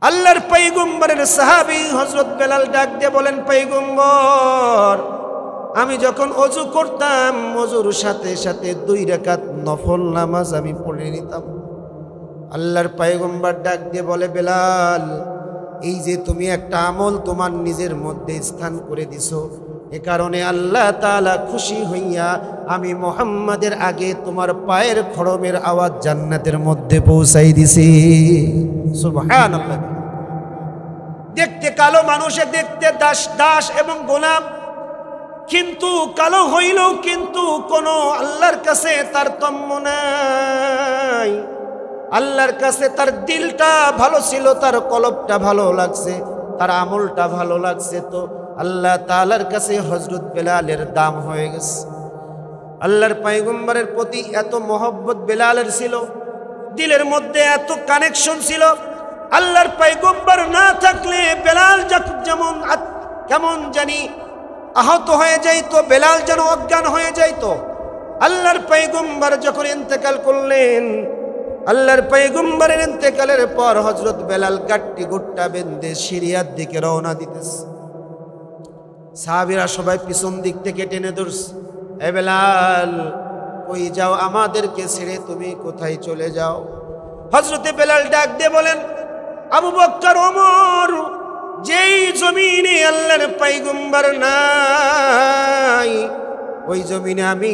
আল্লাহর পয়গম্বরের সাহাবী হযরত বেলাল ডাক দিয়ে বলেন, পয়গম্বর, আমি যখন ওযু করতাম ওযুর সাথে সাথে 2 রাকাত নফল নামাজ আমি পড়ে নিতাম। আল্লাহর পয়গম্বর ডাক দিয়ে বলে, বেলাল, এই যে তুমি একটা আমল তোমার নিজের মধ্যে স্থান করে দিছো, এ কারণে আল্লাহ তাআলা খুশি হইয়া আমি মুহাম্মাদের আগে তোমার পায়ের খড়মের আওয়াজ জান্নাতের মধ্যে পৌঁছাই দিছি। সুবহানাল্লাহ। দেখতে কালো মানুষে দেখতে দাস দাস এবং গোলাম, কিন্তু কালো হইলেও কিন্তু কোনো আল্লাহর কাছে তারতম্য নাই। আল্লাহর কাছে তার দিলটা ভালো ছিল, তার কলবটা ভালো লাগছে, তার আমলটা ভালো লাগছে, তো আল্লাহ তাআলার কাছে হযরত বেলালের দাম হয়ে গেছে। আল্লাহর পয়গম্বরের প্রতি এত মহব্বত বেলালের ছিল, দিলের মধ্যে এত কানেকশন ছিল। আল্লাহর পয়গম্বর না থাকলে বেলাল যেমন কেমন জানি আহত হয়ে যাইতো, বেলাল যেন অজ্ঞান হয়ে যাইতো। আল্লাহর পয়গম্বর যখন ইন্তেকাল করলেন, আল্লাহর পয়গম্বরের ইন্তেকালের পর হযরত বেলাল গাট্টি গুট্টা বেঁধে সিরিয়ার দিকে রওনা দিতেছে। সাহাবীরা সবাই পিছন দিক থেকে টেনে ধরছে, এ বেলাল, কই যাও? আমাদেরকে ছেড়ে তুমি কোথায় চলে যাও? হযরতে বেলাল ডাক দিয়ে বলেন, আবু বকর, ওমর, যেই জমিনে আল্লাহর পয়গম্বর নাই ওই জমিনে আমি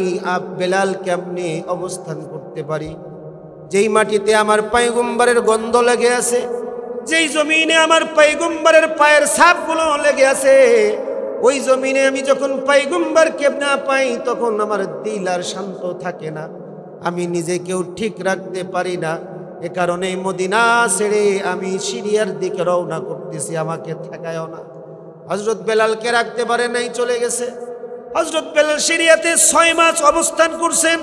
বেলাল কেমনে অবস্থান করতে পারি? যেই মাটিতে আমার পয়গম্বরের গন্ধ লেগে আছে, যেই জমিনে আমার পয়গম্বরের পায়ের ছাপগুলো লেগে আছে, ওই জমিনে আমি যখন পয়গম্বরকে না পাই তখন আমার দিল আর শান্ত থাকে না, আমি নিজেকেও ঠিক রাখতে পারি না। এ কারণে মদিনা ছেড়ে আমি সিরিয়ার দিকে রওনা করতেছি, আমাকে ঠেকায়ও না। হযরত বেলালকে রাখতে পারে নাই, চলে গেছে। হযরত বেলাল সিরিয়াতে 6 মাস অবস্থান করছেন।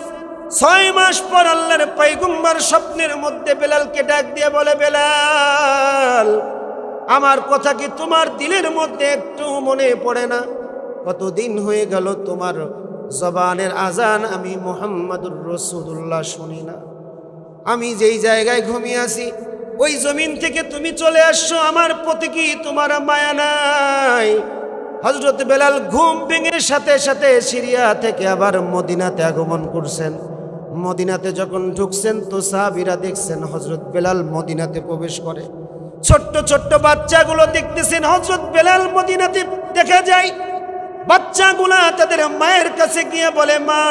6 মাস পর আল্লাহর পয়গম্বর স্বপ্নের মধ্যে বেলালকে ডাক দিয়ে বলে, বেলাল, আমার কথা কি তোমার দিলের মধ্যে একটু মনে পড়ে না? কতদিন হয়ে গেল তোমার জবানের আজান আমি মুহাম্মাদুর রাসূলুল্লাহ শুনি না। আমি যেই জায়গায় ঘুমিয়ে আছি ওই জমিন থেকে তুমি চলে আসছো, আমার প্রতি কি তোমার মায়া নাই? হযরত বেলাল ঘুম ভেঙে সাথে সাথে সিরিয়া থেকে আবার মদিনাতে আগমন করছেন। মদিনাতে যখন ঢুকছেন তো সাহাবীরা দেখছেন হযরত বেলাল মদিনাতে প্রবেশ করে। ছোট্ট ছোট্ট বাচ্চাগুলো দেখতেছেন হযরত বেলাল মদিনাতে দেখা যায়। বাচ্চাগুলা তাদের মায়ের কাছে গিয়ে বলে, মা,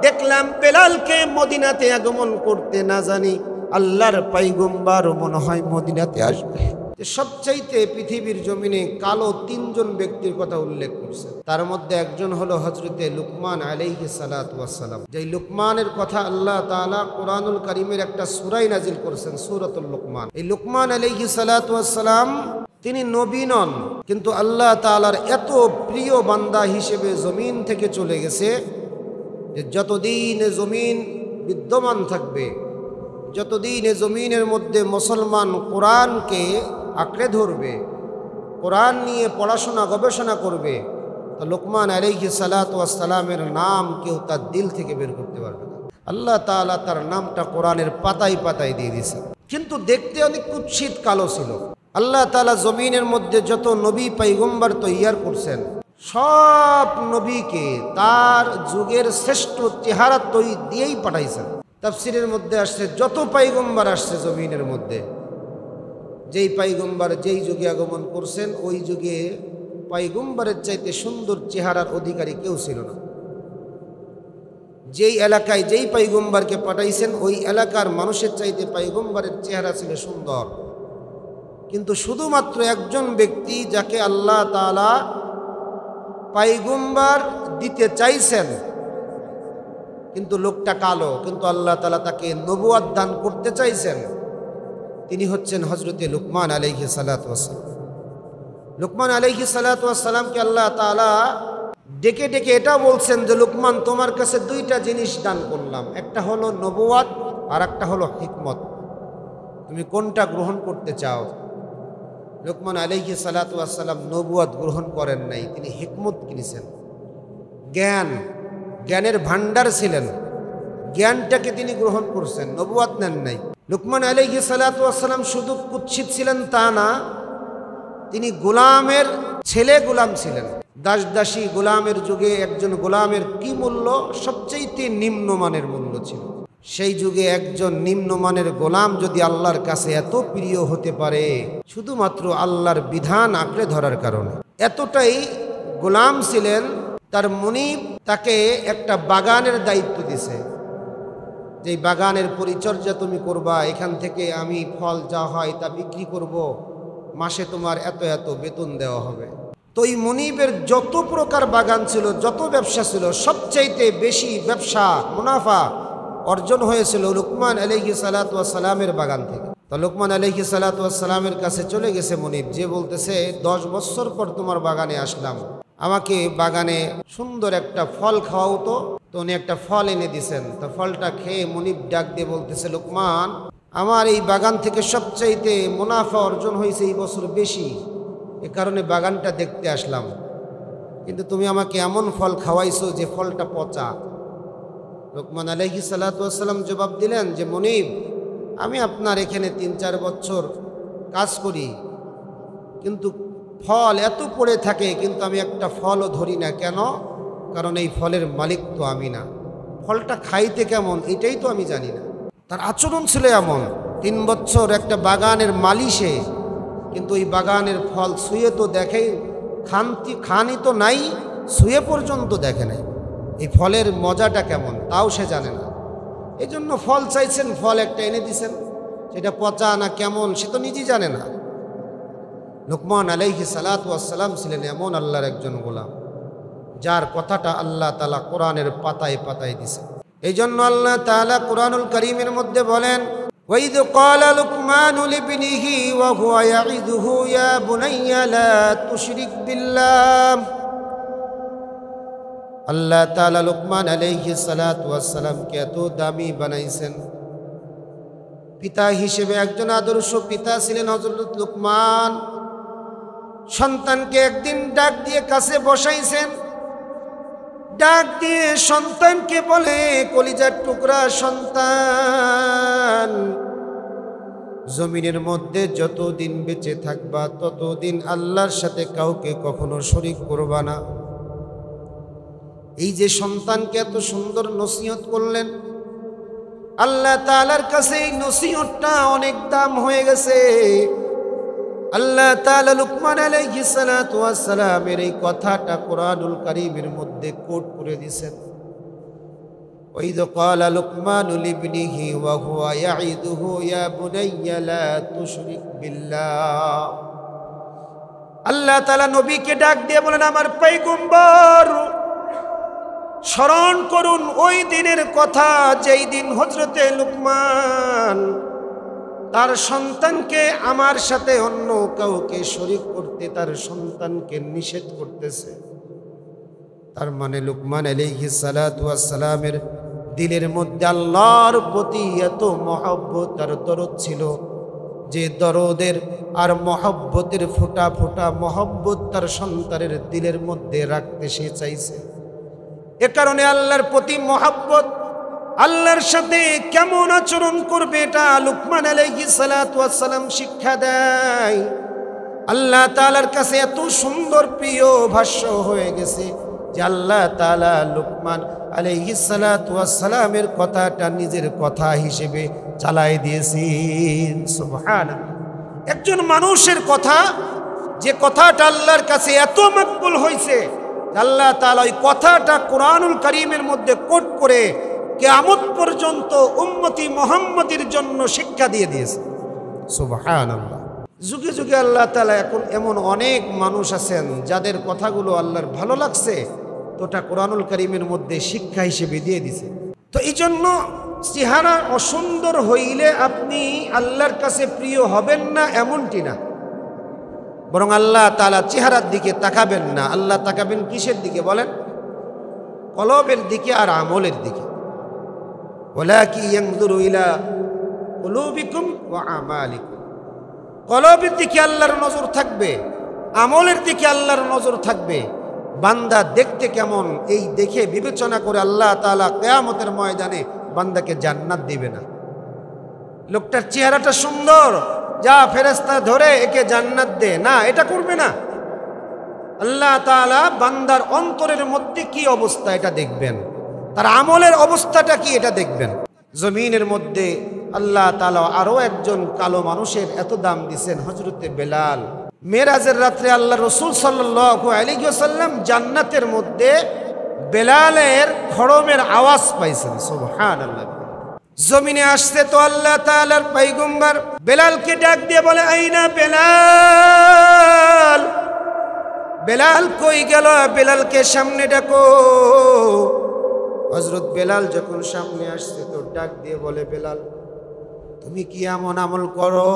দেখলাম বেলালকে মদিনাতে আগমন করতে, না জানি আল্লাহর পয়গম্বর মনে হয় মদিনাতে আসবে। সবচাইতে পৃথিবীর জমিনে কালো 3 জন ব্যক্তির কথা উল্লেখ করছে, তার মধ্যে একজন হলো হযরতে লুকমান আলাইহিস সালাতু ওয়াস সালাম। যেই লুকমানের কথা আল্লাহ তাআলা কোরআনুল কারীমের একটা সূরাই নাজিল করেছেন, সূরাতুল লুকমান। এই লুকমান আলাইহিস সালাতু ওয়াস সালাম তিনি নবী নন, কিন্তু আল্লাহ তাআলার এত প্রিয় বান্দা হিসেবে জমিন থেকে চলে গেছে যে যতদিন জমিন বিদ্যমান থাকবে, যতদিন জমিনের মধ্যে মুসলমান কোরআনকে আঁকড়ে ধরবে, কোরআন নিয়ে পড়াশোনা গবেষণা করবে, তো লুকমান আলাইহিস সালাতু ওয়াস সালামের নাম কেউ তার দিল থেকে বের করতে পারবে না। আল্লাহ তাআলা তার নামটা কোরআনের পাতায় পাতায় দিয়ে দিয়েছেন, কিন্তু দেখতে অনেক কুৎসিত কালো ছিল। আল্লাহ তাআলা জমিনের মধ্যে যত নবী পয়গম্বর তৈয়ার করছেন, সব নবীকে তার যুগের শ্রেষ্ঠ চেহারা দিয়েই পাঠাইছেন। তাফসীরের মধ্যে আসছে যত পয়গম্বর আসছে জমিনের মধ্যে, যেই পয়গম্বর যেই যুগে আগমন করছেন ওই যুগে পয়গম্বরের চাইতে সুন্দর চেহারার অধিকারী কেউ ছিল না। যেই এলাকায় যেই পয়গম্বরকে পাঠাইছেন ওই এলাকার মানুষের চাইতে পয়গম্বরের চেহারা ছিল সুন্দর, কিন্তু শুধুমাত্র একজন ব্যক্তি যাকে আল্লাহ তাআলা পয়গম্বর দিতে চাইছেন, কিন্তু লোকটা কালো, কিন্তু আল্লাহ তাআলা তাকে নবুয়ত দান করতে চাইছেন, তিনি হচ্ছেন হযরতে লুকমান আলাইহিস সালাতু ওয়াস সালাম। লুকমান আলাইহিস সালাতু ওয়াস সালামকে আল্লাহ তাআলা ডেকে ডেকে এটা বলছেন যে, লুকমান, তোমার কাছে 2টা জিনিস দান করলাম, একটা হলো নবুয়ত আর একটা হলো হিকমত, তুমি কোনটা গ্রহণ করতে চাও? লুকমান আলাইহিস সালাতু ওয়াস সালাম নবুয়ত গ্রহণ করেন নাই, তিনি হিকমত কিনেছেন। জ্ঞানের ভান্ডার ছিলেন, জ্ঞানটাকে তিনি গ্রহণ করছেন, নবুয়াত নেন নাই। লুকমান আলাইহিস সালাতু ওয়াস সালাম শুধু কুৎসিত ছিলেন তা না, তিনি গোলামের ছেলে গোলাম ছিলেন। দাস দাসী গোলামের যুগে একজন গোলামের কি মূল্য? সবচেয়ে নিম্নমানের মূল্য ছিল। সেই যুগে একজন নিম্নমানের গোলাম যদি আল্লাহর কাছে এত প্রিয় হতে পারে শুধুমাত্র আল্লাহর বিধান আঁকড়ে ধরার কারণে, এতটাই গোলাম ছিলেন। তার মুনিব তাকে একটা বাগানের দায়িত্ব দিছে, যে বাগানের পরিচর্যা তুমি করবা, এখান থেকে আমি ফল যা হয় তা বিক্রি করব, মাসে তোমার এত এত বেতন দেওয়া হবে। তো এই মুনিবের যত প্রকার বাগান ছিল, যত ব্যবসা ছিল, সবচাইতে বেশি ব্যবসা মুনাফা অর্জন হয়েছিল লুকমান আলাইহিস সালাতু ওয়াস সালামের বাগান থেকে। তো লুকমান আলাইহিস সালাতু ওয়াস সালামের কাছে চলে গেছে মুনিব, যে বলতেছে 10 বছর পর তোমার বাগানে আসলাম, আমাকে বাগানে সুন্দর একটা ফল খাওয়াও তো। তো উনি একটা ফল এনে দিছেন। তো ফলটা খেয়ে মুনিব ডাক দিয়ে বলতেছে, লুকমান, আমার এই বাগান থেকে সবচাইতে মুনাফা অর্জন হয়েছে এই বছর বেশি, এ কারণে বাগানটা দেখতে আসলাম, কিন্তু তুমি আমাকে এমন ফল খাওয়াইছো যে ফলটা পচা। লুকমান আলাইহিস সালাতু ওয়াস সালাম জবাব দিলেন যে, মুনিব, আমি আপনার এখানে 3-4 বছর কাজ করি, কিন্তু ফল এত পড়ে থাকে, কিন্তু আমি একটা ফলও ধরি না। কেন? কারণ এই ফলের মালিক তো আমি না, ফলটা খাইতে কেমন এটাই তো আমি জানি না। তার আচরণ ছিল এমন। 3 বছর একটা বাগানের মালি সে, কিন্তু ওই বাগানের ফল ছুঁয়ে তো দেখে, খানি তো নাই, ছুঁয়ে পর্যন্ত দেখে নাই এই ফলের মজাটা কেমন, তাও সে জানে না। এই জন্য ফল চাইছেন, ফল একটা এনে দিছেন, সেটা পচা না কেমন সে তো নিজেই জানে না। লুকমান আলাইহিস সালাতু ওয়াস সালাম ছিলেন এমন আল্লাহর একজন গোলাম, যার কথাটা আল্লাহ তাআলা কোরআনের পাতায় পাতায় দিছেন। এই জন্য আল্লাহ তাআলা কোরআনুল কারীমের মধ্যে বলেন, وَإِذْ قَالَ لُقْمَانُ لِابْنِهِ وَهُوَ يَعِظُهُ يَا بُنَيَّ لَا تُشْرِكْ بِاللَّهِ। আল্লাহ তাআলা লুকমান আলাইহিস সালাতু ওয়াস সালামকে এত দামি বানাইছেন। পিতা হিসেবে একজন আদর্শ পিতা ছিলেন হযরত লুকমান। সন্তানকে একদিন ডাক দিয়ে কাছে বসাইছেন, ডাক দিয়ে সন্তানকে বলে, কলিজার টুকরা সন্তান, জমিনের মধ্যে যতদিন বেঁচে থাকবা ততদিন আল্লাহর সাথে কাউকে কখনো শরীক করবা না। এই যে সন্তানকে এত সুন্দর নসিহত করলেন, আল্লাহ তাআলার কাছে এই নসিহতটা অনেক দাম হয়ে গেছে। আল্লাহ তাআলা লুকমান আলাইহিস সালাতু ওয়াস সালামের এই কথাটা কোরআনুল কারীমের মধ্যে কোট করে দিয়েছেন। ওয়াইদ ক্বালা লুকমানু লিবনিহি ওয়া হুয়া ইয়াইদুহু ইয়া বুনাইয়া লা তুশরিক বিল্লাহ। আল্লাহ তাআলা নবীকে ডাক দিয়ে বলেন, আমার পয়গম্বর, স্মরণ করুন ওই দিনের কথা, যেই দিন হযরতে লুকমান তার সন্তানকে আমার সাথে অন্য কাউকে শরীক করতে তার সন্তানকে নিষেধ করতেছে। তার মানে লুকমান আলাইহিস সালাতু ওয়াস সালামের দিলের মধ্যে আল্লাহর প্রতি এত মহব্বত আর দরদ ছিল, যে দরদের আর মহব্বতের ফোঁটা ফোঁটা মহব্বত তার সন্তানের দিলের মধ্যে রাখতে সে চাইছে। এ কারণে আল্লাহর প্রতি মহব্বত, আল্লাহর সাথে কেমন আচরণ করবে, এটা লুকমান আলাইহিস সালাতু ওয়াস সালাম শিক্ষা দেয়। আল্লাহ তাআলার কাছে এত সুন্দর প্রিয় ভাষ্য হয়ে গেছে যে আল্লাহ তাআলা লুকমান আলাইহিস সালাতু ওয়াস সালামের কথাটা নিজের কথা হিসেবে চালায় দিয়েছেন। সুবহানাল্লাহ। একজন মানুষের কথা, যে কথাটা আল্লাহর কাছে এত মকবুল হয়েছে, আল্লাহ তাআলা ওই কথাটা কোরআনুল কারীমের মধ্যে কোট করে কিয়ামত পর্যন্ত উম্মতি মুহাম্মাদের জন্য শিক্ষা দিয়ে দিয়েছে। সুবহানাল্লাহ। যুগে যুগে আল্লাহ তাআলা এখন এমন অনেক মানুষ আছেন যাদের কথাগুলো আল্লাহর ভালো লাগছে, তো ওটা কোরআনুল কারীমের মধ্যে শিক্ষা হিসেবে দিয়ে দিছে। তো এই জন্য চেহারা অসুন্দর হইলে আপনি আল্লাহর কাছে প্রিয় হবেন না এমনটি না, বরং আল্লাহ তাআলা চেহারার দিকে তাকাবেন না। আল্লাহ তাকাবেন কিসের দিকে বলেন? কলবের দিকে আর আমলের দিকে। ওয়ালাকি ইয়ানজুরু ইলা কুলুবিকুম ওয়া আমালিকুম। কলবের দিকে আল্লাহর নজর থাকবে, আমলের দিকে আল্লাহর নজর থাকবে। বান্দা দেখতে কেমন, এই দেখে বিবেচনা করে আল্লাহ তাআলা কিয়ামতের ময়দানে বান্দাকে জান্নাত দিবে না। লোকটার চেহারাটা সুন্দর, যা ফেরেশতা ধরে একে জান্নাত দে, না, এটা করবে না। আল্লাহ তাআলা বান্দার অন্তরের মধ্যে কি অবস্থা এটা দেখবেন, তার আমলের অবস্থাটা কি এটা দেখবেন। জমিনের মধ্যে আল্লাহ তাআলা আরো একজন কালো মানুষের এত দাম দিয়েছেন, হযরতে বেলাল। মেরাজের রাত্রে আল্লাহ রাসূল সাল্লাল্লাহু আলাইহি ওয়াসাল্লাম জান্নাতের মধ্যে বেলালের খড়মের আওয়াজ পাইছেন। সুবহানাল্লাহ। জমিনে আসছে তো আল্লাহ তাআলার পয়গম্বর বেলালকে ডাক দিয়ে বলে, আইনা বেলাল, বেলাল কই গেল, বেলালকে সামনে ডাকো। হযরত বেলাল যখন সামনে আসছে তো ডাক দিয়ে বলে, বেলাল তুমি কি এমন আমল করো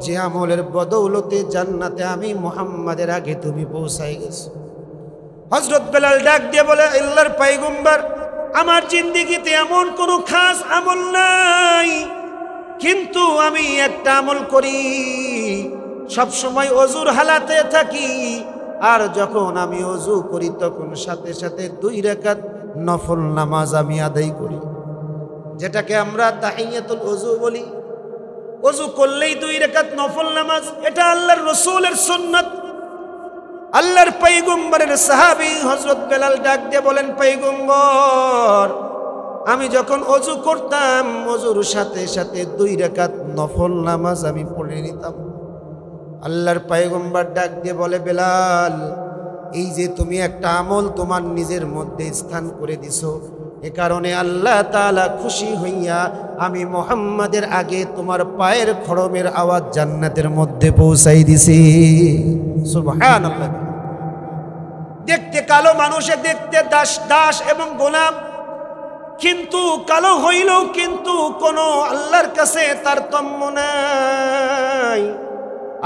যে আমলের বদৌলতে জান্নাতে আমি মুহাম্মাদের আগে তুমি পৌঁছাই গেছো? হযরত বেলাল ডাক দিয়ে বলে, আল্লাহর পয়গম্বর, আমার জিন্দেগিতে এমন কোনো খাস আমল নাই, কিন্তু আমি একটা আমল করি, সব সময় ওযুর হালাতে থাকি, আর যখন আমি ওযু করি তখন সাথে সাথে 2 রাকাত নফল নামাজ আমি আদায় করি, যেটাকে আমরা তাহিয়াতুল ওযু বলি। ওযু করলেই 2 রাকাত নফল নামাজ, এটা আল্লাহর রাসূলের সুন্নাত। আল্লাহর পয়গম্বরের সাহাবী হযরত বেলাল ডাক দিয়ে বলেন, পয়গম্বর, আমি যখন ওযু করতাম ওযুর সাথে সাথে 2 রাকাত নফল নামাজ আমি পড়ে নিতাম। আল্লাহর পয়গম্বর ডাক দিয়ে বলে, বেলাল, এই যে তুমি একটা আমল তোমার নিজের মধ্যে স্থান করে দিছো, এ কারণে আল্লাহ তাআলা খুশি হইয়া আমি মুহাম্মাদের আগে তোমার পায়ের খড়মের আওয়াজ জান্নাতের মধ্যে পৌঁছাই দিছি। সুবহানাল্লাহ। দেখতে কালো মানুষে দেখতে দাস দাস এবং গোলাম, কিন্তু কালো হইলেও কিন্তু কোনো আল্লাহর কাছে তারতম্য নাই।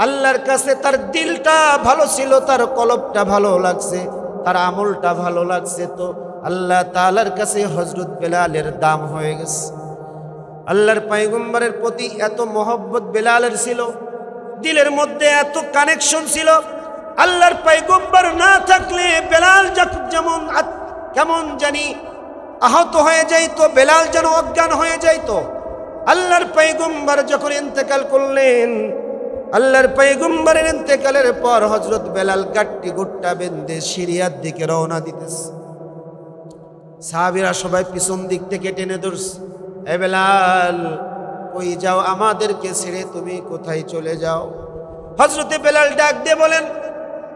আল্লাহর কাছে তার দিলটা ভালো ছিল, তার কলবটা ভালো লাগছে, তার আমলটা ভালো লাগছে, তো আল্লাহ তাআলার কাছে হযরত বেলালের দাম হয়ে গেছে। আল্লাহর পয়গম্বরের প্রতি এত মহব্বত বেলালের ছিল, দিলের মধ্যে এত কানেকশন ছিল। আল্লাহর পয়গম্বর না থাকলে বেলাল যেমন কেমন জানি আহত হয়ে যাইতো, বেলাল যেন অজ্ঞান হয়ে যাইতো। আল্লাহর পয়গম্বর যখন ইন্তেকাল করলেন, আল্লাহর পয়গম্বরের ইন্তেকালের পর হযরত বেলাল গাট্টি গুট্টা বেঁধে সিরিয়ার দিকে রওনা দিতেছে। সাহাবীরা সবাই পিছন দিক থেকে টেনে ধরছে, এ বেলাল কই যাও, আমাদেরকে ছেড়ে তুমি কোথায় চলে যাও? হযরতে বেলাল ডাক দিয়ে বলেন,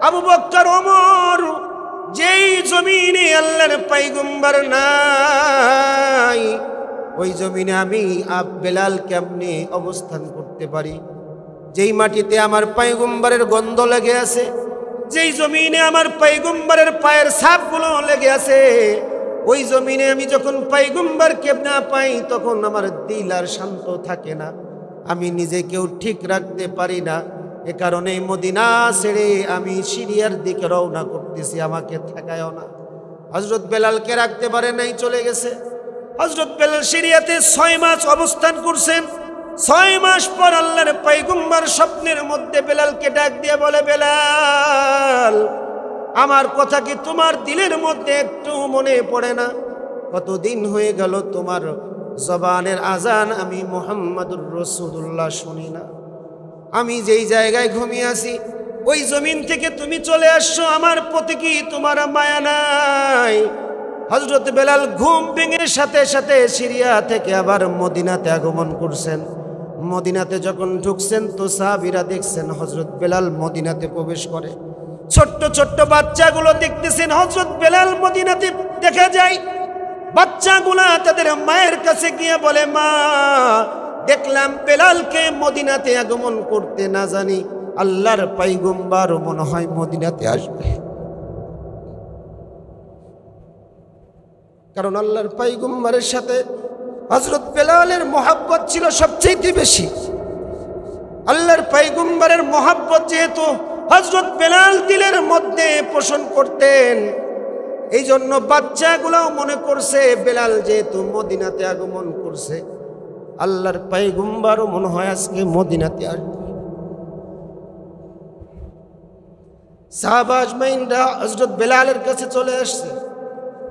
আবু বকর, ওমর, যেই জমিনে আল্লাহর পয়গম্বর নাই ওই জমিনে আমি বেলাল কেমনে অবস্থান করতে পারি? যেই মাটিতে আমার পয়গম্বরের গন্ধ লেগে আছে, যেই জমিনে আমার পয়গম্বরের পায়ের ছাপগুলো লেগে আছে, ওই জমিনে আমি যখন পয়গম্বরকে না পাই তখন আমার দিল আর শান্ত থাকে না, আমি নিজেকেও ঠিক রাখতে পারি না। এ কারণে মদিনা ছেড়ে আমি সিরিয়ার দিকে রওনা করতেছি, আমাকে ঠেকায়ও না। হযরত বেলালকে রাখতে পারে নাই, চলে গেছে। হযরত বেলাল সিরিয়াতে 6 মাস অবস্থান করছেন। 6 মাস পর আল্লাহর পয়গম্বর স্বপ্নের মধ্যে বেলালকে ডাক দিয়ে বলে, বেলাল, আমার কথা কি তোমার দিলের মধ্যে একটু মনে পড়ে না? কতদিন হয়ে গেল তোমার জবানের আজান আমি মুহাম্মাদুর রাসূলুল্লাহ শুনি না। আমি যেই জায়গায় ঘুমিয়ে আছি ওই জমিন থেকে তুমি চলে আসছো, আমার প্রতি কি তোমার মায়া নাই? হযরত বেলাল ঘুম ভেঙে সাথে সাথে সিরিয়া থেকে আবার মদিনাতে আগমন করছেন। মদিনাতে যখন ঢুকছেন তো সাহাবীরা দেখছেন হযরত বেলাল মদিনাতে প্রবেশ করে। ছোট্ট ছোট্ট বাচ্চাগুলো দেখতেছেন হযরত বেলাল মদিনাতে দেখা যায়। বাচ্চাগুলা তাদের মায়ের কাছে গিয়ে বলে, মা, দেখলাম বেলালকে মদিনাতে আগমন করতে, না জানি আল্লাহর পয়গম্বর মনে হয় মদিনাতে আসবে। কারণ আল্লাহর পয়গম্বরের সাথে হযরত বেলালের মহব্বত ছিল সবচেয়ে বেশি। আল্লাহর পয়গম্বরের মহব্বত যেহেতু হযরত বেলাল দিলের মধ্যে পোষণ করতেন, এই জন্য বাচ্চাগুলোও মনে করছে বেলাল যেহেতু মদিনাতে আগমন করছে, আল্লাহর পয়গম্বরও মনে হয় আজকে মদিনাতে আসবে। সাহাবা আজমাইনরা হযরত বেলালের কাছে চলে আসছে।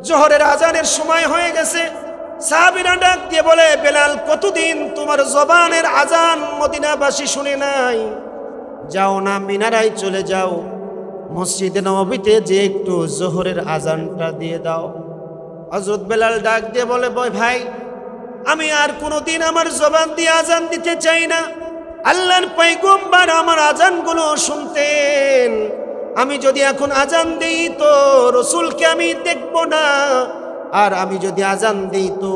জোহরের আজানের সময় হয়ে গেছে। সাহাবীরা ডাক দিয়ে বলে, বেলাল কতদিন তোমার জবানের আজান মদিনাবাসী শুনে নাই, যাও না মিনারায় চলে যাও, মসজিদে নববীতে যে একটু জোহরের আজানটা দিয়ে দাও। হযরত বেলাল ডাক দিয়ে বলে, ভাই আমি আর কোনোদিন আমার জবান দিয়ে আজান দিতে চাই না। আল্লাহর পয়গম্বর আমার আজানগুলো শুনতেন, আমি যদি এখন আজান দিই তো রসুলকে আমি দেখব না, আর আমি যদি আজান দিই তো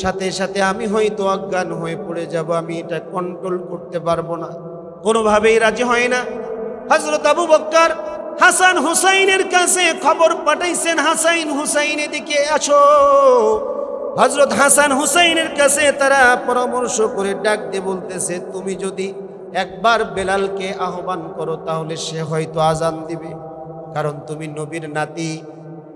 সাথে সাথে আমি হয়তো অজ্ঞান হয়ে পড়ে যাব, আমি এটা কন্ট্রোল করতে পারবো না। কোনোভাবেই রাজি হয় না। হযরত আবু বকর হাসান হুসাইনের কাছে খবর পাঠাইছেন, হাসান হুসাইন এদিকে আসো। হযরত হাসান হুসাইনের কাছে তারা পরামর্শ করে ডাক দিয়ে বলতেছে, তুমি যদি একবার বেলালকে আহ্বান করো তাহলে সে হয়তো আজান দিবে, কারণ তুমি নবীর নাতি।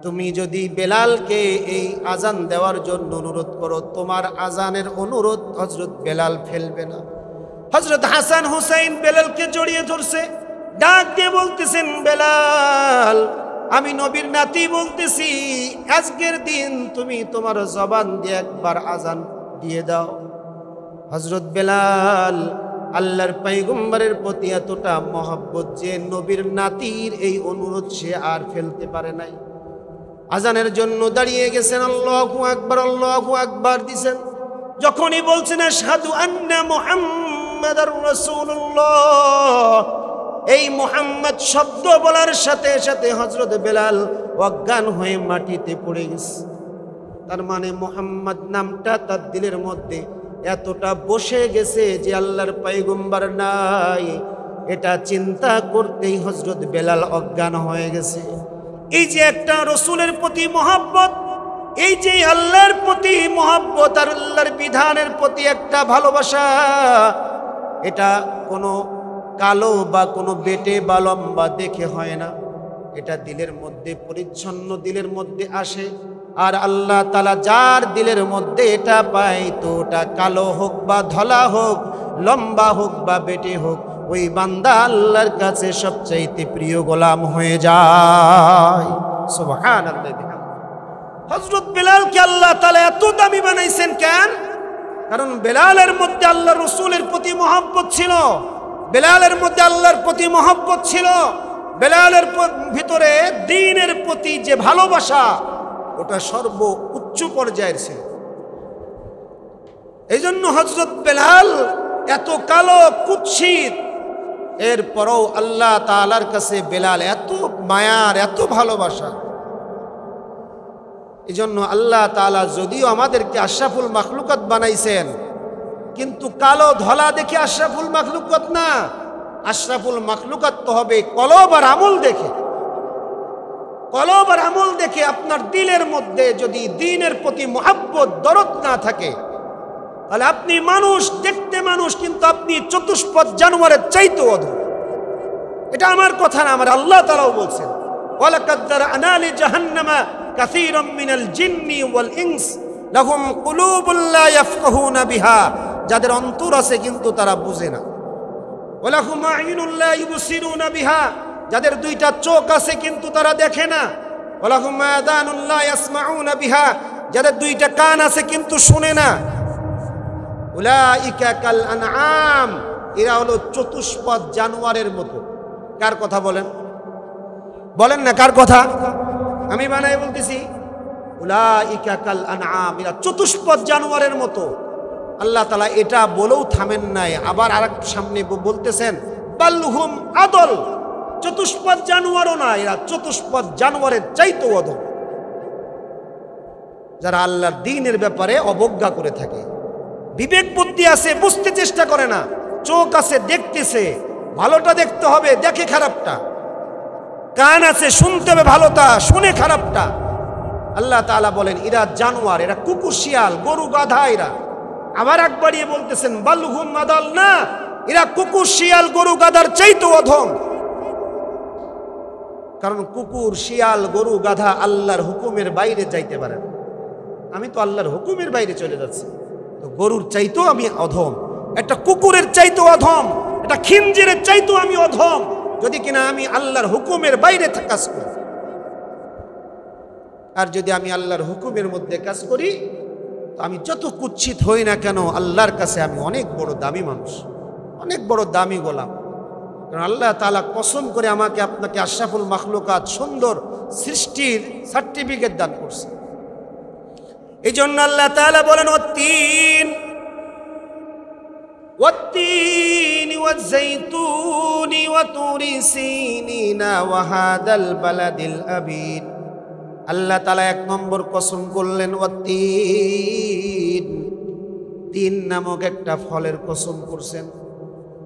তুমি যদি বেলালকে এই আজান দেওয়ার জন্য অনুরোধ করো, তোমার আজানের অনুরোধ হযরত বেলাল ফেলবে না। হযরত হাসান হুসাইন বেলালকে জড়িয়ে ধরছে, ডাক দিয়ে বলতেছেন, বেলাল আমি নবীর নাতি বলতেছি, আজকের দিন তুমি তোমার জবান দিয়ে একবার আজান দিয়ে দাও। হযরত বেলাল আল্লাহর পয়গম্বরের প্রতি এতটা মহব্বত যে নবীর নাতির এই অনুরোধ সে আর ফেলতে পারে নাই। আজানের জন্য দাঁড়িয়ে গেছেন, আল্লাহু আকবার আল্লাহু আকবার দিছেন। যখনই বলছেন আশহাদু আন্না মুহাম্মাদার রাসূলুল্লাহ, এই মুহাম্মদ শব্দ বলার সাথে সাথে হযরত বেলাল অজ্ঞান হয়ে মাটিতে পড়ে গেছে। তার মানে মুহাম্মদ নামটা তার দিলের মধ্যে এতটা বসে গেছে যে আল্লাহর পয়গম্বর নাই, এটা চিন্তা করতেই হযরত বেলাল অজ্ঞান হয়ে গেছে। এই যে একটা রসুলের প্রতি মহব্বত, এই যে আল্লাহর প্রতি মহব্বত আর আল্লাহর বিধানের প্রতি একটা ভালোবাসা, এটা কোনো কালো বা কোনো বেটে বা লম্বা দেখে হয় না, এটা দিলের মধ্যে পরিচ্ছন্ন দিলের মধ্যে আসে। আর আল্লাহ তাআলা যার দিলের মধ্যে এটা পায়, তো ওটা কালো হোক বা ধলা হোক, লম্বা হোক বা বেটে হোক, ওই বান্দা আল্লাহর কাছে সবচাইতে প্রিয় গোলাম হয়ে যায়। সুবহানাল্লাহ। হযরত বেলালকে আল্লাহ তাআলা এত দামি বানাইছেন কেন? কারণ বেলালের মধ্যে আল্লাহ রসুলের প্রতি মহব্বত ছিল, বেলালের মধ্যে আল্লাহর প্রতি মহব্বত ছিল, বেলালের ভিতরে দ্বীনের প্রতি যে ভালোবাসা ওটা সর্ব উচ্চ পর্যায়ের ছিল। এই জন্য হযরত বেলাল এত কালো কুৎসিত, এরপরও আল্লাহ তাআলার কাছে বেলাল এত মায়ার, এত ভালোবাসা। এই জন্য আল্লাহ তাআলা যদিও আমাদেরকে আশরাফুল মাখলুকাত বানাইছেন, কিন্তু কালো ধলা দেখে আশরাফুল মাখলুকাত না, আশরাফুল মাখলুকাত তো হবে কলব আর আমল দেখে। কলব আর আমল দেখে আপনার দিলের মধ্যে যদি দ্বীনের প্রতি মহব্বত দরদ না থাকে, তাহলে আপনি মানুষ, দেখতে মানুষ, কিন্তু আপনি চতুষ্পদ জানোয়ারের চাইতে অধম। এটা আমার কথা না, আমার আল্লাহ তাআলাও বলছেন, ওয়ালাকাদ যারানা লিজাহান্নামা কাসীরাম মিনাল জিন্নি ওয়াল ইনস লাহুম কুলুবুন লা ইয়াফকাহুনা বিহা, যাদের অন্তর আছে কিন্তু তারা বুঝে না। ওয়ালাহুম আ'ইনুন লা ইউবসিরুনা বিহা, যাদের দুইটা চোখ আছে কিন্তু তারা দেখে না। ওয়ালাহুম আযানুন লা ইয়াসমাউনা বিহা, যাদের দুইটা কান আছে কিন্তু শুনে না। উলাইকা কাল আনআম, এরা হলো চতুষ্পদ জানোয়ারের মতো। কার কথা বলেন? বলেন না কার কথা? আমি বানাই বলতেছি, উলাইকা কাল আনআম, এরা চতুষ্পদ জানোয়ারের মতো। আল্লাহ তাআলা এটা বলেও থামেন নাই, আবার আরেক সামনে বলতেছেন বালহুম আদল, চতুষ্পদ জানোয়ারও না, এরা চতুষ্পদ জানোয়ারের চাইতেও অধম। যারা আল্লাহর দ্বীনের ব্যাপারে অবজ্ঞা করে থাকে, বিবেক বুদ্ধি আছে বুঝতে চেষ্টা করে না, চোখ আছে দেখতেছে, ভালোটা দেখতে হবে দেখে খারাপটা, কান আছে শুনতে হবে ভালোটা শুনে খারাপটা। আল্লাহ তাআলা বলেন এরা জানোয়ার, এরা কুকুর শিয়াল গরু গাধা এরা। আবার একবারই বলতেছেন বালহুম আদাল, না, এরা কুকুর শিয়াল গরু গাধার চাইতেও অধম। কারণ কুকুর শিয়াল গরু গাধা আল্লাহর হুকুমের বাইরে যাইতে পারে না। আমি তো আল্লাহর হুকুমের বাইরে চলে যাচ্ছি, তো গরুর চাইতেও আমি অধম, একটা কুকুরের চাইতেও অধম, একটা খিঞ্জিরের চাইতেও আমি অধম, যদি কিনা আমি আল্লাহর হুকুমের বাইরে কাজ করি। আর যদি আমি আল্লাহর হুকুমের মধ্যে কাজ করি, আমি যত কুৎসিত হই না কেন আল্লাহর কাছে আমি অনেক বড় দামি মানুষ, অনেক বড় দামি গোলাম। কারণ আল্লাহ তাআলা কসম করে আমাকে আপনাকে আশরাফুল মাখলুকাত সুন্দর সৃষ্টির সার্টিফিকেট দান করছে। এই জন্য আল্লাহ তাআলা বলেন ওয়াত্তিন ওয়াজ্জাইতুন ওয়াতুরি সিনিনা ওয়াহাদাল বালাদিল আমিন। আল্লাহ তাআলা 1 নম্বর কসম করলেন ওয়াত্তিন, তিন নামক একটা ফলের কসম করছেন।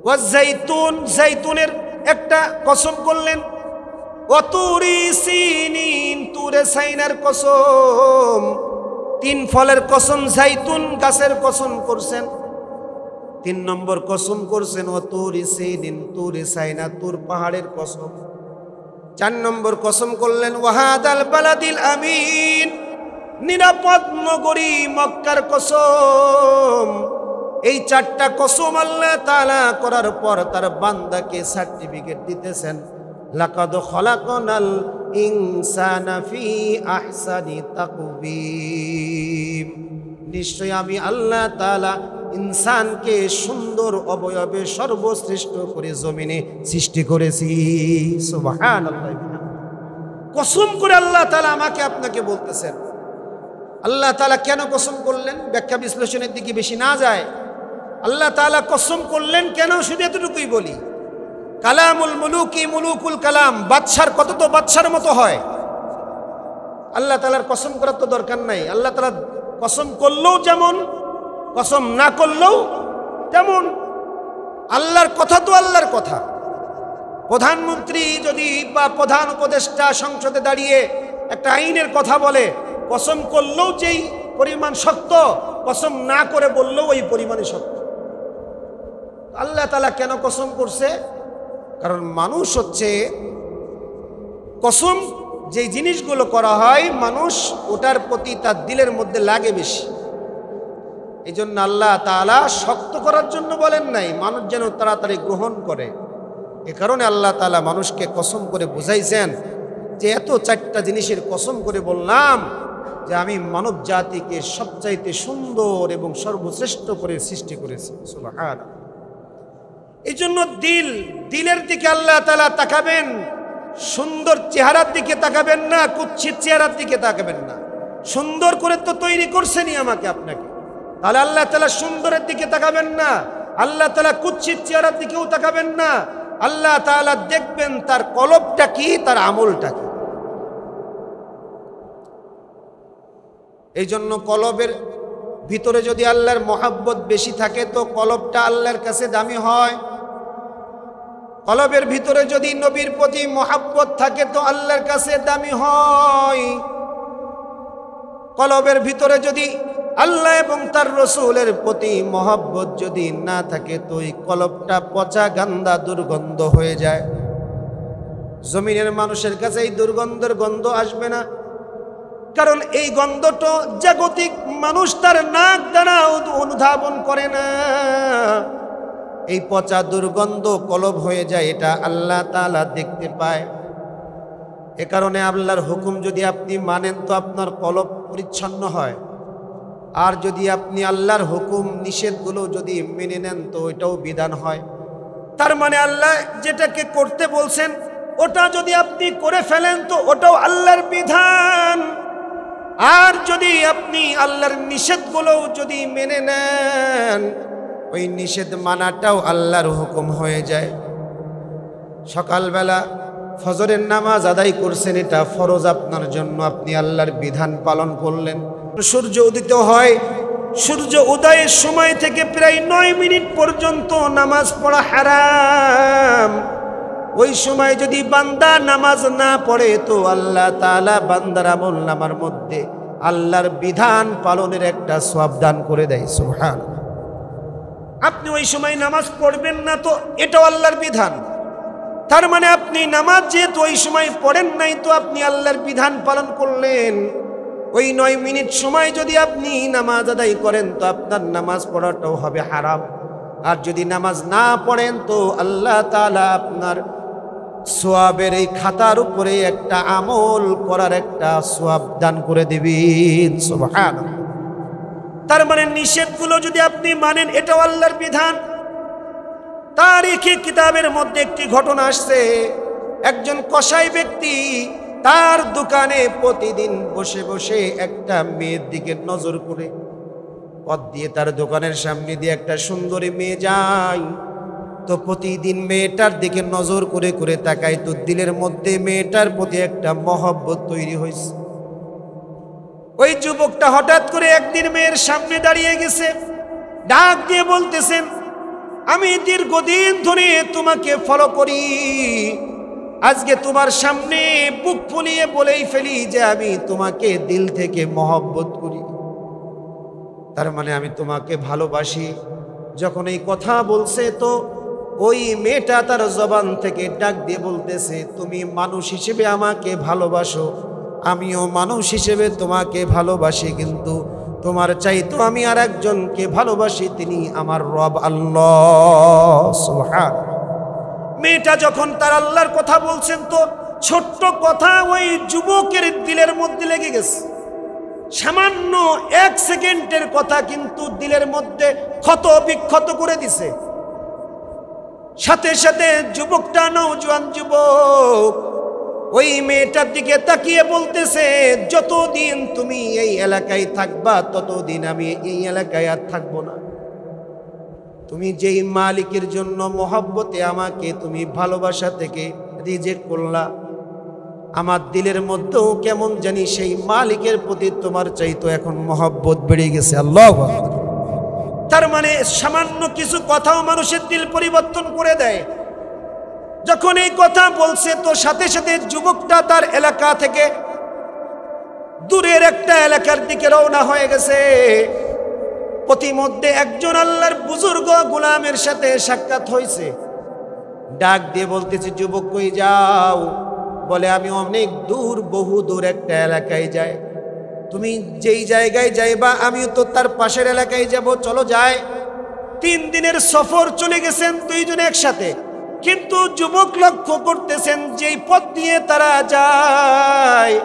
ওয়াজ্জাইতুন, জাইতুনের একটা কসম করলেন। ওয়াতুরি সিনিন, তুরে সাইনার কসম। 3 ফলের কসম, জাইতুন গাছের কসম করছেন। 3 নম্বর কসম করছেন ওয়াতুরি সিনিন, তুরে সাইনা তুর পাহাড়ের কসম। 4 নম্বর কসম করলেন ওয়াহাদাল বালাদিল আমিন, নিরাপদ নগরী মক্কার কসম। এই 4টা কসম আল্লাহ তাআলা করার পর তার বান্দাকে সার্টিফিকেট দিতেছেন, লাকাদ খলাকনাল ইনসানা ফি আহসানি তাকবীম। নিশ্চয় আমি আল্লাহ তাআলা ইনসানকে সুন্দর অবয়বে সর্বশ্রেষ্ঠ করে জমিনে সৃষ্টি করেছি। সুবহানাল্লাহ। কসম করে আল্লাহ তাআলা আমাকে আপনাকে বলতেছেন। আল্লাহ তাআলা কেন কসম করলেন ব্যাখ্যা বিশ্লেষণের দিকে বেশি না যায়। আল্লাহ তাআলা কসম করলেন কেন শুধু এতটুকুই বলি। কালামুল মুলুকি মুলুকুল কালাম, বাদশার কত তো বাদশার মতো হয়। আল্লাহ তাআলার কসম করার তো দরকার নাই। আল্লাহ তাআলা কসম করলেও যেমন, কসম না করলেও তেমন। আল্লাহর কথা তো আল্লাহর কথা। প্রধানমন্ত্রী যদি বা প্রধান উপদেষ্টা সংসদে দাঁড়িয়ে একটা আইনের কথা বলে, কসম করলেও যেই পরিমাণ শক্ত, কসম না করে বললেও ওই পরিমাণে শক্ত। আল্লাহ তাআলা কেন কসম করছে? কারণ মানুষ হচ্ছে, কসম যেই জিনিসগুলো করা হয় মানুষ ওটার প্রতি তার দিলের মধ্যে লাগে বেশি। এই জন্য আল্লাহ তাআলা শক্ত করার জন্য বলেন নাই, মানুষ যেন তাড়াতাড়ি গ্রহণ করে। এ কারণে আল্লাহ তাআলা মানুষকে কসম করে বুঝাইছেন যে এত 4টা জিনিসের কসম করে বললাম যে আমি মানব জাতিকে সবচাইতে সুন্দর এবং সর্বশ্রেষ্ঠ করে সৃষ্টি করেছি। সুবহানাল্লাহ। এই জন্য দিলের দিকে আল্লাহ তাআলা তাকাবেন, সুন্দর চেহারার দিকে তাকাবেন না, কুৎসিত চেহারার দিকে তাকাবেন না। সুন্দর করে তো তৈরি করছেনই আমাকে আপনাকে, তাহলে আল্লাহ তাআলা সুন্দরের দিকে তাকাবেন না, আল্লাহ তাআলা কুৎসিত চেহারার দিকেও তাকাবেন না। আল্লাহ তাআলা দেখবেন তার কলবটা কি, তার আমলটা কি। এই জন্য কলবের ভিতরে যদি আল্লাহর মহাব্বত বেশি থাকে তো কলবটা আল্লাহর কাছে দামি হয়। কলবের ভিতরে যদি নবীর প্রতি মহাব্বত থাকে তো আল্লাহর কাছে দামি হয়। কলবের ভিতরে যদি আল্লাহ এবং তার রসুলের প্রতি মহাব্বত যদি না থাকে তো এই কলবটা পচা গান্দা দুর্গন্ধ হয়ে যায়। জমিনের মানুষের কাছে এই দুর্গন্ধের গন্ধ আসবে না, কারণ এই গন্ধটা জাগতিক মানুষ তার নাক দ্বারা অনুধাবন করে না। এই পচা দুর্গন্ধ কলব হয়ে যায়, এটা আল্লাহ তাআলা দেখতে পায়। এ কারণে আল্লাহর হুকুম যদি আপনি মানেন তো আপনার কলব পরিচ্ছন্ন হয়, আর যদি আপনি আল্লাহর হুকুম নিষেধগুলো যদি মেনে নেন তো ওইটাও বিধান হয়। তার মানে আল্লাহ যেটাকে করতে বলছেন ওটা যদি আপনি করে ফেলেন তো ওটাও আল্লাহর বিধান। আর যদি আপনি আল্লাহর নিষেধগুলো যদি মেনে নেন ওই নিষেধ মানাটাও আল্লাহর হুকুম হয়ে যায়। সকালবেলা ফজরের নামাজ আদায় করছেন, এটা ফরজ আপনার জন্য, আপনি আল্লাহর বিধান পালন করলেন। সূর্য উদিত হয়, সূর্য উদয়ের সময় থেকে প্রায় 9 মিনিট পর্যন্ত নামাজ পড়া হারাম। ওই সময় যদি বান্দা নামাজ না পড়ে তো আল্লাহ তাআলা বান্দার আমলনামার মধ্যে আল্লাহর বিধান পালনের একটা সওয়াব দান করে দেয়। সুবহানাল্লাহ। আপনি ওই সময় নামাজ পড়বেন না তো এটাও আল্লাহর বিধান। তার মানে আপনি নামাজ যেহেতু ওই সময় পড়েন নাই তো আপনি আল্লাহর বিধান পালন করলেন। ওই 9 মিনিট সময় যদি আপনি নামাজ আদায় করেন তো আপনার নামাজ পড়াটাও হবে হারাম। আর যদি নামাজ না পড়েন তো আল্লাহ তাআলা আপনার সওয়াবের এই খাতার উপরে একটা আমল করার একটা সওয়াব দান করে দিবেন। সুবহানাল্লাহ। তার মানে নিষেধগুলো যদি আপনি মানেন, এটাও আল্লাহর বিধান। তারিখে কিতাবের মধ্যে একটি ঘটনা আসছে, একজন কসাই ব্যক্তি তার দোকানে প্রতিদিন বসে বসে একটা মেয়ের দিকে নজর করে, পথ দিয়ে তার দোকানের সামনে দিয়ে একটা সুন্দরী মেয়ে যায়, তো প্রতিদিন মেয়েটার দিকে নজর করে করে তাকায়, তো দিলের মধ্যে মেয়েটার প্রতি একটা মহব্বত তৈরি হয়েছে। ওই যুবকটা হঠাৎ করে একদিন মেয়ের সামনে দাঁড়িয়ে গেছে, ডাক দিয়ে বলতেছেন, আমি দীর্ঘদিন ধরে তোমাকে ফলো করি, আজকে তোমার সামনে বুক ফুলিয়ে বলেই ফেলি যে আমি তোমাকে দিল থেকে মহব্বত করি, তার মানে আমি তোমাকে ভালোবাসি। যখন এই কথা বলছে, তো ওই মেয়েটা তার জবান থেকে ডাক দিয়ে বলতেছে, তুমি মানুষ হিসেবে আমাকে ভালোবাসো, আমিও মানুষ হিসেবে তোমাকে ভালোবাসি, কিন্তু তোমার চাইতো আমি আর একজনকে ভালোবাসি, তিনি আমার রব আল্লাহ সুবহান। মেয়েটা যখন তার আল্লাহর কথা বলছেন, তো ছোট্ট কথা ওই যুবকের দিলের মধ্যে লেগে গেছে। সামান্য 1 সেকেন্ডের কথা কিন্তু দিলের মধ্যে ক্ষত বিক্ষত করে দিছে। সাথে সাথে যুবকটা, নওজোয়ান যুবক, ওই মেয়েটার দিকে তাকিয়ে বলতেছে, যতদিন তুমি এই এলাকায় থাকবা ততদিন আমি এই এলাকায় আর থাকবো না। তুমি যেই মালিকের জন্য মহব্বতে আমাকে তুমি ভালোবাসা থেকে রিজেক্ট করলা, আমার দিলের মধ্যেও কেমন জানি সেই মালিকের প্রতি তোমার চাইতো এখন মহব্বত বেড়ে গেছে। আল্লাহু আকবার। তার মানে সামান্য কিছু কথাও মানুষের দিল পরিবর্তন করে দেয়। যখন এই কথা বলছে, তো সাথে সাথে যুবকটা তার এলাকা থেকে দূরের একটা এলাকার দিকে রওনা হয়ে গেছে। প্রতিমধ্যে একজন আল্লাহর বুজুর্গ গোলামের সাথে সাক্ষাৎ হয়েছে, ডাক দিয়ে বলতেছে, যুবক কই যাও? বলে, আমি অনেক দূর, বহু দূর একটা এলাকায় যাই। তুমি যেই জায়গায় যাইবা আমিও তো তার পাশের এলাকায় যাব, চলো যাই। 3 দিনের সফর চলে গেছেন দুইজনে একসাথে, কিন্তু যুবক লক্ষ্য করতেছেন যেই পথ দিয়ে তারা যায়,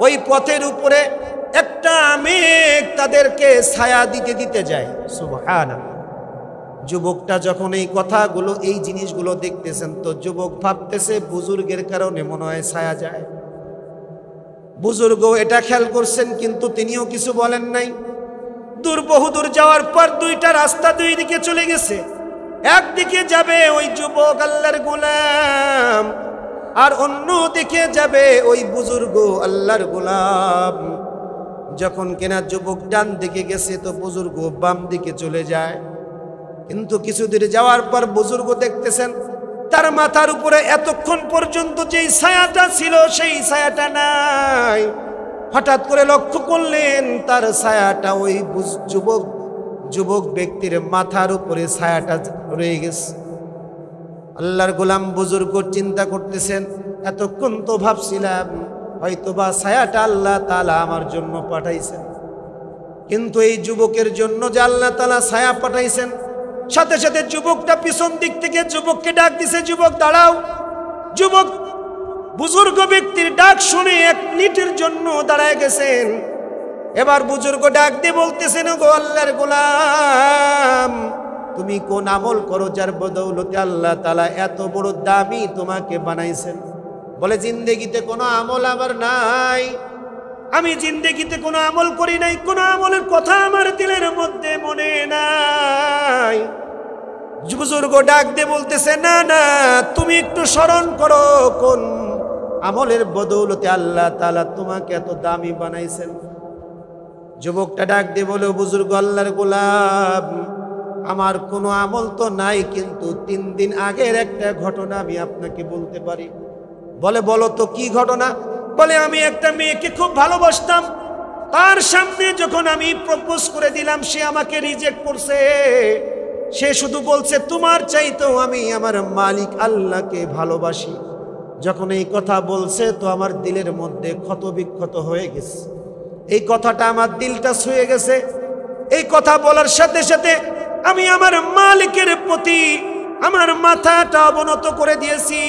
ওই পথের উপরে একটা মেঘ তাদেরকে ছায়া দিতে দিতে যায়। সুবহানাল্লাহ। যুবকটা যখন এই কথাগুলো, এই জিনিসগুলো দেখতেছেন, তো যুবক ভাবতেছে বুজুর্গের কারণে মনে হয় ছায়া যায়। বুজুর্গ এটা খেয়াল করছেন, কিন্তু তিনিও কিছু বলেন নাই। বহুদূর যাওয়ার পর দুইটা রাস্তা দুই দিকে চলে গেছে। একদিকে যাবে ওই যুবক আল্লাহর গোলাম, আর অন্য দিকে যাবে ওই বুজুর্গ আল্লাহর গোলাম। যখন কিনা যুবক ডান দিকে গেছে, তো বুজুর্গ বাম দিকে চলে যায়। কিন্তু কিছু দূরে যাওয়ার পর বুজুর্গ দেখতেছেন তার মাথার উপরে এতক্ষণ পর্যন্ত যেই ছায়াটা ছিল সেই ছায়াটা নাই। হঠাৎ করে লক্ষ্য করলেন তার ছায়াটা ওই যুবক ব্যক্তির মাথার উপরে ছায়াটা রয়ে গেছে। আল্লাহর গোলাম বুজুর্গ চিন্তা করতেছেন, এতক্ষণ তো ভাবছিলাম হয়তোবা ছায়াটা আল্লাহ তাআলা আমার জন্য পাঠাইছেন, কিন্তু এই যুবকের জন্য যে আল্লাহ তাআলা ছায়া পাঠাইছেন। সাথে সাথে যুবকটা পিছন দিক থেকে যুবককে ডাক দিছে, যুবক দাঁড়াও। যুবক বুজুর্গ ব্যক্তির ডাক শুনে 1 মিনিটের জন্য দাঁড়ায় গেছেন। এবার বুজুর্গ ডাক দিয়ে বলতেছেন, গো আল্লাহর গোলাম, তুমি কোন আমল করো যার বদৌলতে আল্লাহ তাআলা এত বড় দামি তোমাকে বানাইছেন? বলে, জিন্দেগিতে কোনো আমল আমার নাই, আমি জিন্দেগিতে কোনো আমল করি নাই, কোনো আমলের কথা আমার দিলের মধ্যে মনে নাই। বুজুর্গ ডাক দিয়ে বলতেছে, না না, তুমি একটু স্মরণ করো কোন আমলের বদৌলতে আল্লাহ তাআলা তোমাকে এত দামি বানাইছেন। যুবকটা ডাক দিয়ে বলে, বুজুর্গ আল্লাহর গোলাম, আমার কোনো আমল তো নাই, কিন্তু 3 দিন আগের একটা ঘটনা আমি আপনাকে বলতে পারি। বলে, বলো তো কি ঘটনা? বলে, আমি একটা মেয়েকে খুব ভালোবাসতাম, তার সামনে যখন আমি প্রপোজ করে দিলাম সে আমাকে রিজেক্ট করছে। সে শুধু বলছে তোমার চাইতেও আমি আমার মালিক আল্লাহকে ভালোবাসি। যখন এই কথা বলছে, তো আমার দিলের মধ্যে ক্ষত বিক্ষত হয়ে গেছে। এই কথাটা আমার দিলটা ছুঁয়ে গেছে। এই কথা বলার সাথে সাথে আমি আমার মালিকের প্রতি আমার মাথাটা অবনত করে দিয়েছি।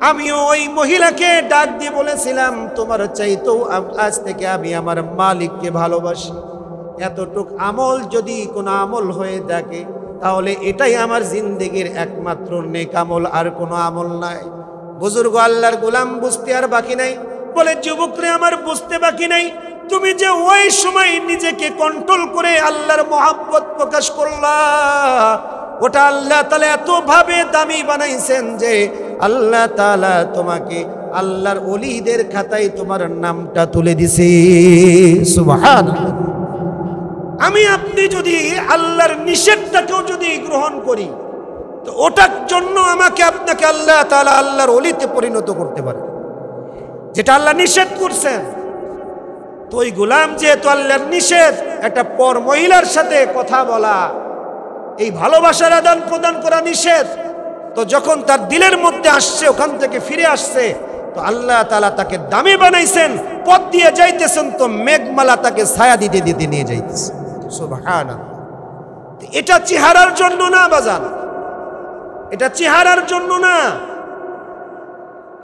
আমিও ওই মহিলাকে ডাক দিয়ে বলেছিলাম, তোমার চাইতেও আজ থেকে আমি আমার মালিককে ভালোবাসি। এতটুক আমল যদি কোনো আমল হয়ে থাকে তাহলে এটাই আমার জিন্দেগির একমাত্র নেক আমল, আর কোনো আমল নাই। বুজুর্গ আল্লাহর গোলাম বুঝতে আর বাকি নাই, বলে যুবকরে আমার বুঝতে বাকি নাই, তুমি যে ওই সময় নিজেকে কন্ট্রোল করে আল্লাহর মহব্বত প্রকাশ করলা, ওটা আল্লাহ তাআলা এত ভাবে দামি বানাইছেন যে আল্লাহ তাআলা তোমাকে আল্লাহর ওলিদের খাতায় তোমার নামটা তুলে দিছে। সুবহানাল্লাহ। আমি আপনি যদি আল্লাহর নিষেধটাকেও যদি গ্রহণ করি তো ওটার জন্য আমাকে আপনাকে আল্লাহ তাআলা আল্লাহর ওলিতে পরিণত করতে পারে, যেটা আল্লাহ নিষেধ করছেন। তো ওই গোলাম যেহেতু আল্লাহর নিষেধ, একটা পর মহিলার সাথে কথা বলা, এই ভালোবাসার আদান প্রদান করা নিষেধ, তো যখন তার দিলের মধ্যে আসছে, ওখান থেকে ফিরে আসছে, তো আল্লাহ তাআলা তাকে দামি বানাইছেন, পথ দিয়ে যাইতেছেন তো মেঘমালা তাকে ছায়া দিতে দিতে নিয়ে যাইতেছে। সুবহানাল্লাহ। এটা চেহারার জন্য না বাজান, এটা চেহারার জন্য না,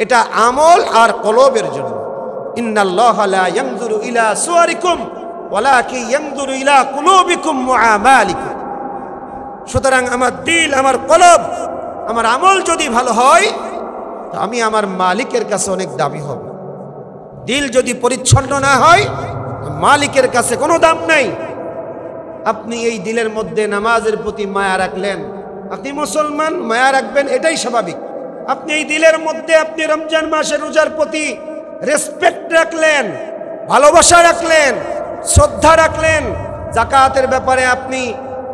এটা আমল আর কলবের জন্য। ইন্নাল্লাহা লা ইয়ানজুরু ইলা সুওয়ারিকুম ওয়ালাকিন ইয়ানজুরু ইলা কুলুবিকুম ওয়া আমালিকুম। সুতরাং আমার দিল, আমার কলব, আমার আমল যদি ভালো হয় তো আমি আমার মালিকের কাছে অনেক দামি হব। দিল যদি পরিচ্ছন্ন না হয় তো মালিকের কাছে কোনো দাম নাই। আপনি এই দিলের মধ্যে নামাজের প্রতি মায়া রাখলেন, আপনি মুসলমান, মায়া রাখবেন, এটাই স্বাভাবিক। আপনি এই দিলের মধ্যে আপনি রমজান মাসের রোজার প্রতি রেসপেক্ট রাখলেন, ভালোবাসা রাখলেন, শ্রদ্ধা রাখলেন, যাকাতের ব্যাপারে আপনি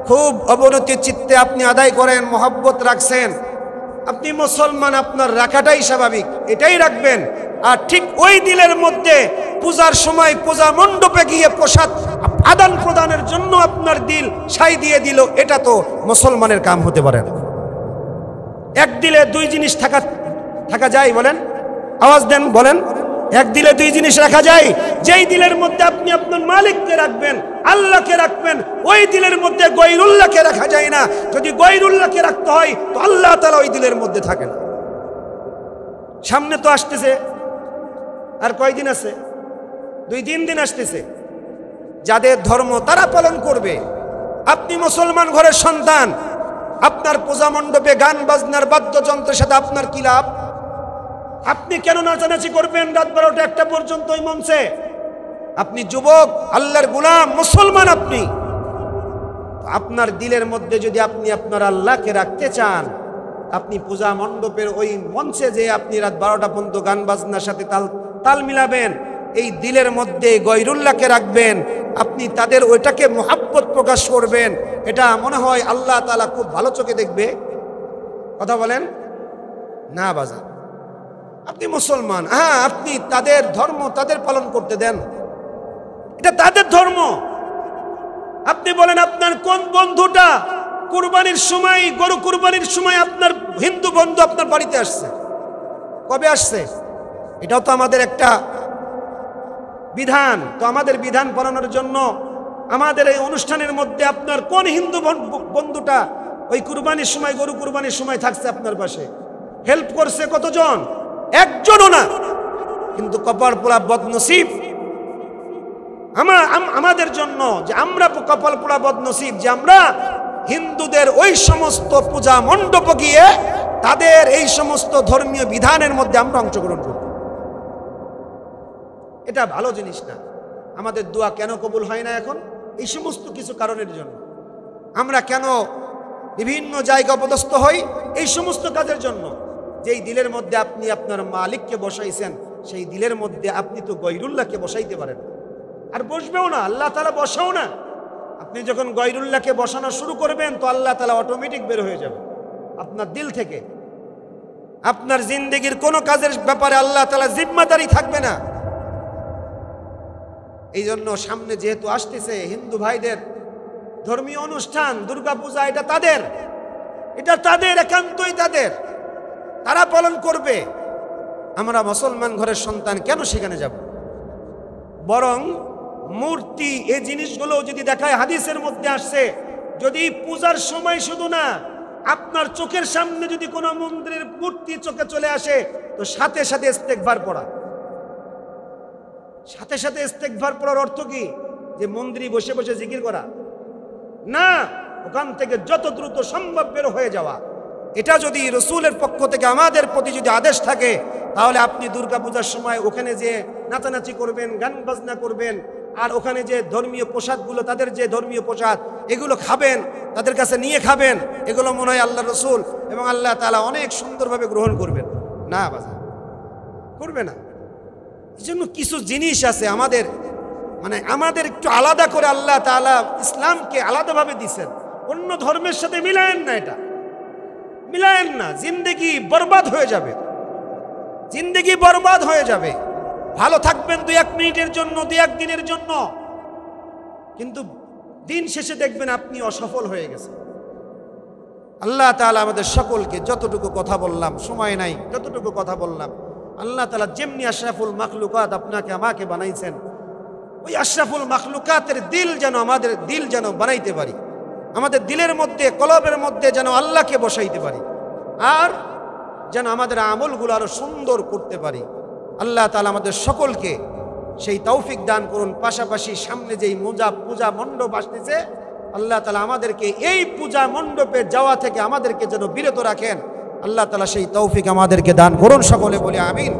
খুব অবনতি চিত্তে আপনি আদায় করেন, মহব্বত রাখছেন, আপনি মুসলমান, আপনার রাখাটাই স্বাভাবিক, এটাই রাখবেন। আর ঠিক ওই দিলের মধ্যে পূজার সময় পূজা মণ্ডপে গিয়ে প্রসাদ আদান প্রদানের জন্য আপনার দিল সাই দিয়ে দিল, এটা তো মুসলমানের কাম হতে পারে না। এক দিলে দুই জিনিস থাকা যায়? বলেন, আওয়াজ দেন, বলেন। এক দিলে দুই জিনিস রাখা যায়? যেই দিলের মধ্যে আপনি আপনার মালিককে রাখবেন, আল্লাহকে রাখবেন, ওই দিলের মধ্যে গৈরুল্লাহকে রাখা যায় না। যদি গৈরুল্লাহকে রাখতে হয় তো আল্লাহ তাআলা ওই দিলের মধ্যে থাকেন। সামনে তো আসতেছে, আর কয়দিন আছে? 2-3 দিন আসতেছে। যাদের ধর্ম তারা পালন করবে। আপনি মুসলমান ঘরের সন্তান, আপনার পূজা মণ্ডপে গান বাজনার বাদ্যযন্ত্রের সাথে আপনার কি লাভ? আপনি কেন নাচানাচি করবেন রাত 12টা-1টা পর্যন্ত ওই মঞ্চে? আপনি যুবক, আল্লাহর গোলাম, মুসলমান। আপনি আপনার দিলের মধ্যে যদি আপনি আপনার আল্লাহকে রাখতে চান, আপনি পূজা মণ্ডপের ওই মঞ্চে যে আপনি রাত 12টা পর্যন্ত গান বাজনার সাথে তাল মিলাবেন, এই দিলের মধ্যে গৈরুল্লাহকে রাখবেন, আপনি তাদের ওইটাকে মুহাব্বত প্রকাশ করবেন, এটা মনে হয় আল্লাহ তাআলা খুব ভালো চোখে দেখবে? কথা বলেন না বাজার। আপনি মুসলমান, হ্যাঁ, আপনি তাদের ধর্ম তাদের পালন করতে দেন, এটা তাদের ধর্ম। আপনি বলেন আপনার কোন বন্ধুটা কুরবানির সময়, গরু কুরবানির সময় আপনার হিন্দু বন্ধু আপনার বাড়িতে আসছে? কবে আসছে? এটাও তো আমাদের একটা বিধান। তো আমাদের বিধান পালনের জন্য আমাদের এই অনুষ্ঠানের মধ্যে আপনার কোন হিন্দু বন্ধুটা ওই কুরবানির সময়, গরু কুরবানির সময় থাকছে আপনার পাশে? হেল্প করছে কতজন? একজনও না। কিন্তু কপাল পোড়া বদনসিব আমাদের জন্য, যে আমরা কপাল পোড়া বদনসিব যে আমরা হিন্দুদের ওই সমস্ত পূজা মণ্ডপ গিয়ে তাদের এই সমস্ত ধর্মীয় বিধানের মধ্যে আমরা অংশগ্রহণ করি। এটা ভালো জিনিস না। আমাদের দোয়া কেন কবুল হয় না এখন? এই সমস্ত কিছু কারণের জন্য। আমরা কেন বিভিন্ন জায়গা অপদস্থ হই? এই সমস্ত কাজের জন্য। যেই দিলের মধ্যে আপনি আপনার মালিককে বসাইছেন, সেই দিলের মধ্যে আপনি তো গৈরুল্লাহকে বসাইতে পারেন, আর বসবেও না, আল্লাহ তাআলা বসাও না। আপনি যখন গৈরুল্লাহকে বসানো শুরু করবেন তো আল্লাহ তাআলা অটোমেটিক বের হয়ে যাবে আপনার দিল থেকে। আপনার জিন্দেগির কোনো কাজের ব্যাপারে আল্লাহ তাআলা জিম্মাদারি থাকবে না। এই জন্য সামনে যেহেতু আসতেছে হিন্দু ভাইদের ধর্মীয় অনুষ্ঠান, দুর্গাপূজা, এটা তাদের একান্তই তাদের, তারা পালন করবে। আমরা মুসলমান ঘরের সন্তান কেন সেখানে যাব? বরং মূর্তি, এই জিনিসগুলো যদি দেখায়, হাদিসের মধ্যে আসছে, যদি পূজার সময় শুধু না, আপনার চোখের সামনে যদি কোনো মন্দিরের মূর্তি চোখে চলে আসে তো সাথে সাথে ইস্তেগফার পড়া। সাথে সাথে ইস্তেগফার পড়ার অর্থ কি? যে মন্দিরে বসে বসে জিকির করা না, ওখান থেকে যত দ্রুত সম্ভব বের হয়ে যাওয়া। এটা যদি রসুলের পক্ষ থেকে আমাদের প্রতি যদি আদেশ থাকে, তাহলে আপনি দুর্গাপূজার সময় ওখানে যে নাচানাচি করবেন, গান বাজনা করবেন, আর ওখানে যে ধর্মীয় পোশাকগুলো, তাদের যে ধর্মীয় পোশাক, এগুলো খাবেন, তাদের কাছে নিয়ে খাবেন, এগুলো মনে হয় আল্লাহ রসুল এবং আল্লাহ তাআলা অনেক সুন্দরভাবে গ্রহণ করবেন না, বাজার করবে না। এই জন্য কিছু জিনিস আছে আমাদের, মানে আমাদের একটু আলাদা করে আল্লাহ তাআলা ইসলামকে আলাদাভাবে দিছেন, অন্য ধর্মের সাথে মিলায়েন না, এটা মিলায়েন না, জিন্দেগি বরবাদ হয়ে যাবে, জিন্দেগি বরবাদ হয়ে যাবে। ভালো থাকবেন 2-1 মিনিটের জন্য, 2-1 দিনের জন্য, কিন্তু দিন শেষে দেখবেন আপনি অসফল হয়ে গেছেন। আল্লাহ তাআলা আমাদের সকলকে যতটুকু কথা বললাম, সময় নাই, যতটুকু কথা বললাম, আল্লাহ তাআলা যেমনি আশরাফুল মাখলুকাত আপনাকে আমাকে বানাইছেন, ওই আশরাফুল মাখলুকাতের দিল যেন আমাদের দিল যেন বানাইতে পারি, আমাদের দিলের মধ্যে, কলবের মধ্যে যেন আল্লাহকে বসাইতে পারি, আর যেন আমাদের আমলগুলো আরো সুন্দর করতে পারি। আল্লাহ তাআলা আমাদের সকলকে সেই তৌফিক দান করুন। পাশাপাশি সামনে যেই পূজা মণ্ডপ আসতেছে, আল্লাহ তাআলা আমাদেরকে এই পূজা মণ্ডপে যাওয়া থেকে আমাদেরকে যেন বিরত রাখেন। আল্লাহ তাআলা সেই তৌফিক আমাদেরকে দান করুন, সকলে বলি আমিন।